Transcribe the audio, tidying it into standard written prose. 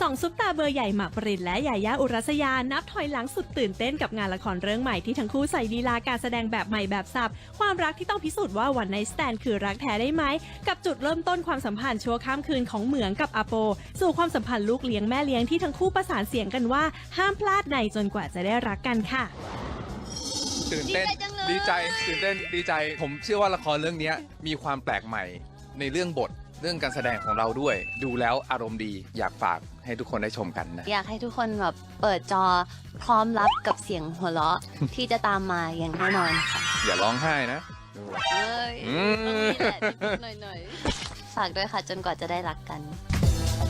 สองซุปตาเบอร์ใหญ่หมากปรินและยาย่าอุรัสยานับถอยหลังสุดตื่นเต้นกับงานละครเรื่องใหม่ที่ทั้งคู่ใส่ลีลาการแสดงแบบใหม่แบบสับความรักที่ต้องพิสูจน์ว่าวันไนท์สแตนด์คือรักแท้ได้ไหมกับจุดเริ่มต้นความสัมพันธ์ชั่วข้ามคืนของเหมืองกับอาโปสู่ความสัมพันธ์ลูกเลี้ยงแม่เลี้ยงที่ทั้งคู่ประสานเสียงกันว่าห้ามพลาดในจนกว่าจะได้รักกันค่ะตื่นเต้นดีใจตื่นเต้นดีใจผมเชื่อว่าละครเรื่องนี้มีความแปลกใหม่ในเรื่องบทเรื่องการแสดงของเราด้วยดูแล้วอารมณ์ดีอยากฝากให้ทุกคนได้ชมกันนะอยากให้ทุกคนแบบเปิดจอพร้อมรับกับเสียงหัวเราะ ที่จะตามมาอย่างแน่นอนค่ะอย่าร้องไห้นะเอ้ยตรงนี้แหละนิดหน่อยๆฝากด้วยค่ะจนกว่าจะได้รักกัน